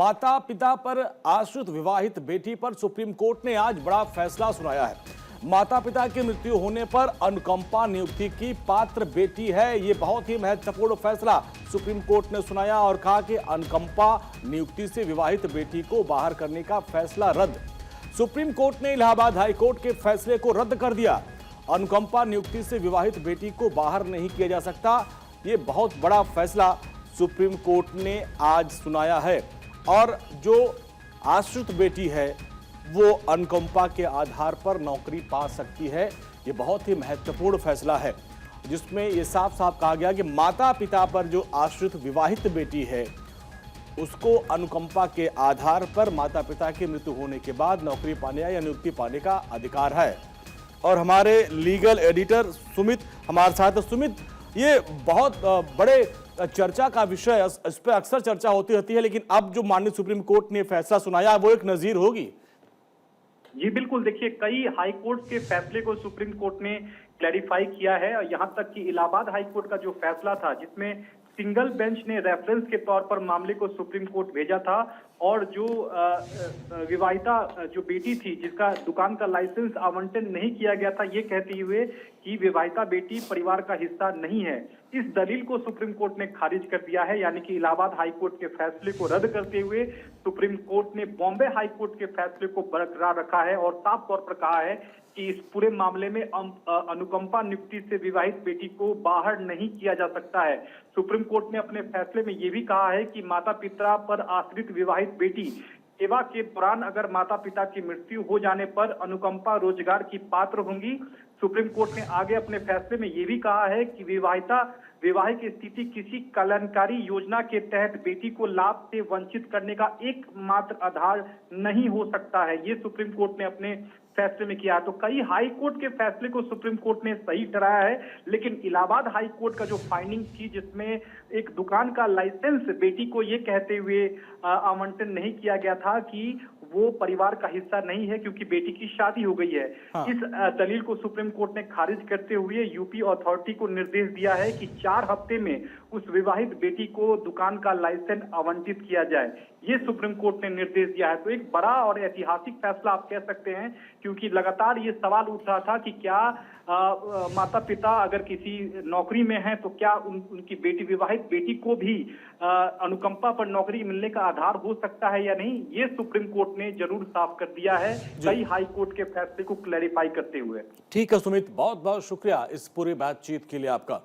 माता पिता पर आश्रित विवाहित बेटी पर सुप्रीम कोर्ट ने आज बड़ा फैसला सुनाया है। माता पिता की मृत्यु होने पर अनुकंपा नियुक्ति की पात्र बेटी है। ये बहुत ही महत्वपूर्ण फैसला सुप्रीम कोर्ट ने सुनाया और कहा कि अनुकंपा नियुक्ति से विवाहित बेटी को बाहर करने का फैसला रद्द। सुप्रीम कोर्ट ने इलाहाबाद हाई कोर्ट के फैसले को रद्द कर दिया। अनुकंपा नियुक्ति से विवाहित बेटी को बाहर नहीं किया जा सकता। ये बहुत बड़ा फैसला सुप्रीम कोर्ट ने आज सुनाया है और जो आश्रित बेटी है वो अनुकंपा के आधार पर नौकरी पा सकती है। ये बहुत ही महत्वपूर्ण फैसला है जिसमें ये साफ साफ कहा गया कि माता पिता पर जो आश्रित विवाहित बेटी है उसको अनुकंपा के आधार पर माता पिता की मृत्यु होने के बाद नौकरी पाने या नियुक्ति पाने का अधिकार है। और हमारे लीगल एडिटर सुमित हमारे साथ हैं। सुमित, ये बहुत बड़े चर्चा का विषय, इस पर अक्सर चर्चा होती रहती है, लेकिन अब जो माननीय सुप्रीम कोर्ट ने फैसला सुनाया वो एक नजीर होगी। जी बिल्कुल, देखिए कई हाई कोर्ट के फैसले को सुप्रीम कोर्ट ने क्लैरिफाई किया है और यहाँ तक कि इलाहाबाद हाई कोर्ट का जो फैसला था जिसमें सिंगल बेंच ने रेफरेंस के तौर पर मामले को सुप्रीम कोर्ट भेजा था और जो विवाहिता जो बेटी थी जिसका दुकान का लाइसेंस आवंटन नहीं किया गया था, ये कहते हुए कि विवाहिता बेटी परिवार का हिस्सा नहीं है, इस दलील को सुप्रीम कोर्ट ने खारिज कर दिया है। यानी कि इलाहाबाद हाई कोर्ट के फैसले को रद्द करते हुए सुप्रीम कोर्ट ने बॉम्बे हाई कोर्ट के फैसले को बरकरार रखा है और साफ तौर पर कहा है कि इस पूरे मामले में अनुकंपा नियुक्ति से विवाहित बेटी को बाहर नहीं किया जा सकता है। सुप्रीम कोर्ट ने अपने फैसले में यह भी कहा है कि माता पिता पर आश्रित विवाहित बेटी सेवा के दौरान अगर माता पिता की मृत्यु हो जाने पर अनुकंपा रोजगार की पात्र होंगी। सुप्रीम कोर्ट ने आगे अपने फैसले में यह भी कहा है कि विवाह की स्थिति किसी कल्याणकारी योजना के तहत बेटी को लाभ से वंचित करने का एकमात्र आधार नहीं हो सकता है। ये सुप्रीम कोर्ट ने अपने फैसले में किया। तो कई हाई कोर्ट के फैसले को सुप्रीम कोर्ट ने सही ठहराया है, लेकिन इलाहाबाद हाई कोर्ट का जो फाइंडिंग थी जिसमें एक दुकान का लाइसेंस बेटी को ये कहते हुए आवंटन नहीं किया गया था कि वो परिवार का हिस्सा नहीं है क्योंकि बेटी की शादी हो गई है। हाँ। इस दलील को सुप्रीम कोर्ट ने खारिज करते हुए यूपी अथॉरिटी को निर्देश दिया है कि 4 हफ्ते में उस विवाहित बेटी को दुकान का लाइसेंस आवंटित किया जाए। ये सुप्रीम कोर्ट ने निर्देश दिया है। तो एक बड़ा और ऐतिहासिक फैसला आप कह सकते हैं, क्योंकि लगातार ये सवाल उठ रहा था कि क्या माता पिता अगर किसी नौकरी में हैं तो क्या उनकी बेटी विवाहित बेटी को भी अनुकंपा पर नौकरी मिलने का आधार हो सकता है या नहीं। ये सुप्रीम कोर्ट ने जरूर साफ कर दिया है कई हाई कोर्ट के फैसले को क्लैरिफाई करते हुए। ठीक है सुमित, बहुत बहुत शुक्रिया इस पूरी बातचीत के लिए आपका।